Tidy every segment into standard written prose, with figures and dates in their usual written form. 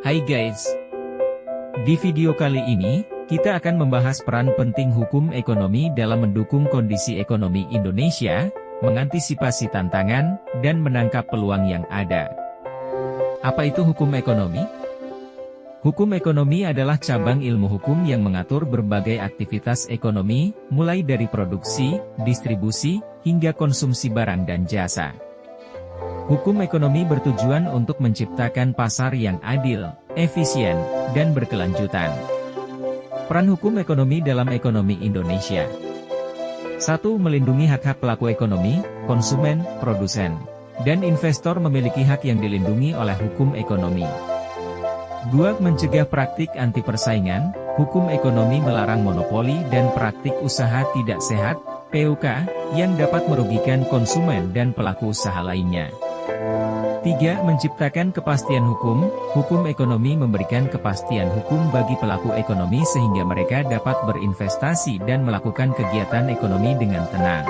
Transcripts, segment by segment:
Hai guys. Di video kali ini, kita akan membahas peran penting hukum ekonomi dalam mendukung kondisi ekonomi Indonesia, mengantisipasi tantangan, dan menangkap peluang yang ada. Apa itu hukum ekonomi? Hukum ekonomi adalah cabang ilmu hukum yang mengatur berbagai aktivitas ekonomi, mulai dari produksi, distribusi, hingga konsumsi barang dan jasa. Hukum ekonomi bertujuan untuk menciptakan pasar yang adil, efisien, dan berkelanjutan. Peran hukum ekonomi dalam ekonomi Indonesia. 1. Melindungi hak-hak pelaku ekonomi, konsumen, produsen, dan investor memiliki hak yang dilindungi oleh hukum ekonomi. 2. Mencegah praktik anti persaingan, hukum ekonomi melarang monopoli dan praktik usaha tidak sehat, PUK, yang dapat merugikan konsumen dan pelaku usaha lainnya. 3. Menciptakan kepastian hukum, hukum ekonomi memberikan kepastian hukum bagi pelaku ekonomi sehingga mereka dapat berinvestasi dan melakukan kegiatan ekonomi dengan tenang.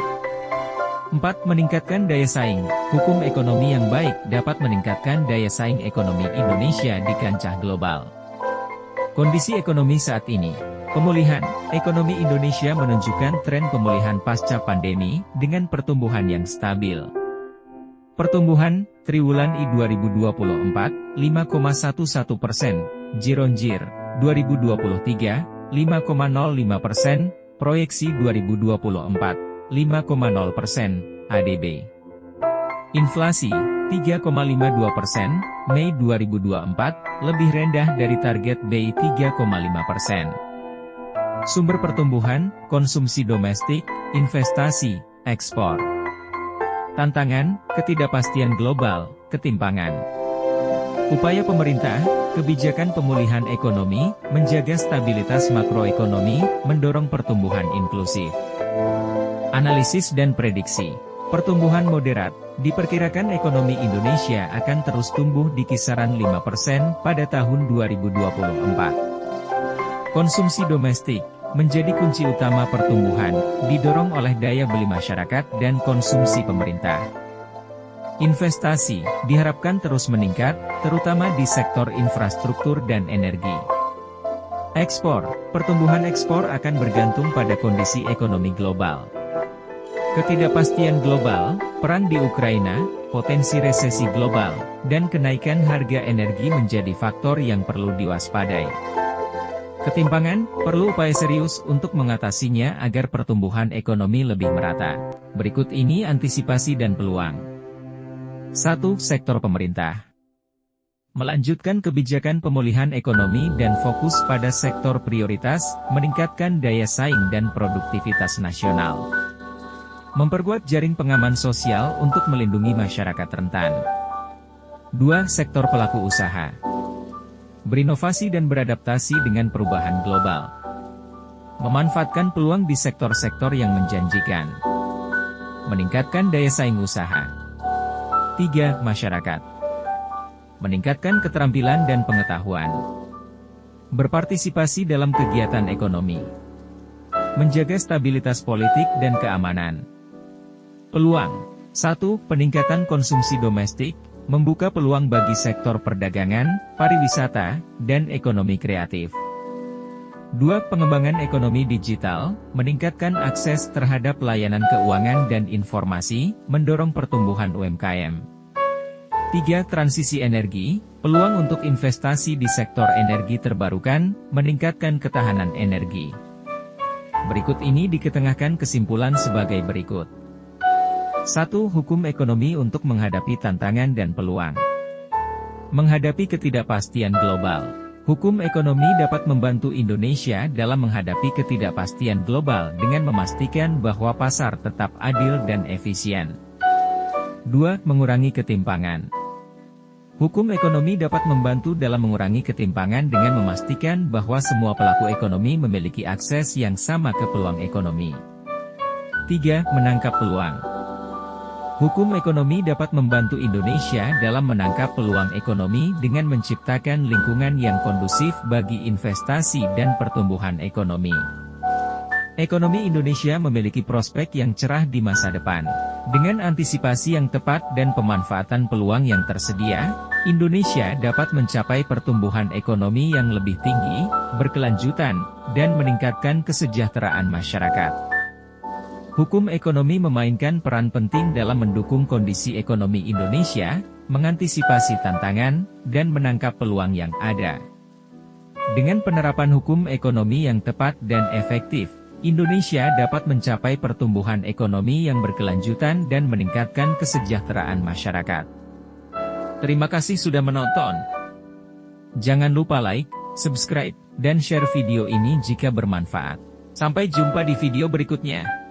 4. Meningkatkan daya saing, hukum ekonomi yang baik dapat meningkatkan daya saing ekonomi Indonesia di kancah global. Kondisi ekonomi saat ini. Pemulihan ekonomi Indonesia menunjukkan tren pemulihan pasca pandemi dengan pertumbuhan yang stabil. Pertumbuhan triwulan I 2024 5,11%, year-on-year 2023 5,05%, proyeksi 2024 5,0%, ADB. Inflasi 3,52%, Mei 2024 lebih rendah dari target BI 3,5%. Sumber pertumbuhan, konsumsi domestik, investasi, ekspor. Tantangan, ketidakpastian global, ketimpangan. Upaya pemerintah, kebijakan pemulihan ekonomi, menjaga stabilitas makroekonomi, mendorong pertumbuhan inklusif. Analisis dan prediksi. Pertumbuhan moderat, diperkirakan ekonomi Indonesia akan terus tumbuh di kisaran 5% pada tahun 2024. Konsumsi domestik menjadi kunci utama pertumbuhan, didorong oleh daya beli masyarakat dan konsumsi pemerintah. Investasi diharapkan terus meningkat, terutama di sektor infrastruktur dan energi. Ekspor, pertumbuhan ekspor akan bergantung pada kondisi ekonomi global. Ketidakpastian global, perang di Ukraina, potensi resesi global, dan kenaikan harga energi menjadi faktor yang perlu diwaspadai. Ketimpangan, perlu upaya serius untuk mengatasinya agar pertumbuhan ekonomi lebih merata. Berikut ini antisipasi dan peluang. 1. Sektor pemerintah. Melanjutkan kebijakan pemulihan ekonomi dan fokus pada sektor prioritas, meningkatkan daya saing dan produktivitas nasional. Memperkuat jaring pengaman sosial untuk melindungi masyarakat rentan. 2. Sektor pelaku usaha. Berinovasi dan beradaptasi dengan perubahan global. Memanfaatkan peluang di sektor-sektor yang menjanjikan. Meningkatkan daya saing usaha. 3. Masyarakat. Meningkatkan keterampilan dan pengetahuan. Berpartisipasi dalam kegiatan ekonomi. Menjaga stabilitas politik dan keamanan. Peluang. 1. Peningkatan konsumsi domestik, membuka peluang bagi sektor perdagangan, pariwisata, dan ekonomi kreatif. 2. Pengembangan ekonomi digital, meningkatkan akses terhadap layanan keuangan dan informasi, mendorong pertumbuhan UMKM. 3. Transisi energi, peluang untuk investasi di sektor energi terbarukan, meningkatkan ketahanan energi. Berikut ini diketengahkan kesimpulan sebagai berikut. 1. Hukum ekonomi untuk menghadapi tantangan dan peluang. Menghadapi ketidakpastian global. Hukum ekonomi dapat membantu Indonesia dalam menghadapi ketidakpastian global dengan memastikan bahwa pasar tetap adil dan efisien. 2. Mengurangi ketimpangan. Hukum ekonomi dapat membantu dalam mengurangi ketimpangan dengan memastikan bahwa semua pelaku ekonomi memiliki akses yang sama ke peluang ekonomi. 3. Menangkap peluang. Hukum ekonomi dapat membantu Indonesia dalam menangkap peluang ekonomi dengan menciptakan lingkungan yang kondusif bagi investasi dan pertumbuhan ekonomi. Ekonomi Indonesia memiliki prospek yang cerah di masa depan. Dengan antisipasi yang tepat dan pemanfaatan peluang yang tersedia, Indonesia dapat mencapai pertumbuhan ekonomi yang lebih tinggi, berkelanjutan, dan meningkatkan kesejahteraan masyarakat. Hukum ekonomi memainkan peran penting dalam mendukung kondisi ekonomi Indonesia, mengantisipasi tantangan, dan menangkap peluang yang ada. Dengan penerapan hukum ekonomi yang tepat dan efektif, Indonesia dapat mencapai pertumbuhan ekonomi yang berkelanjutan dan meningkatkan kesejahteraan masyarakat. Terima kasih sudah menonton. Jangan lupa like, subscribe, dan share video ini jika bermanfaat. Sampai jumpa di video berikutnya.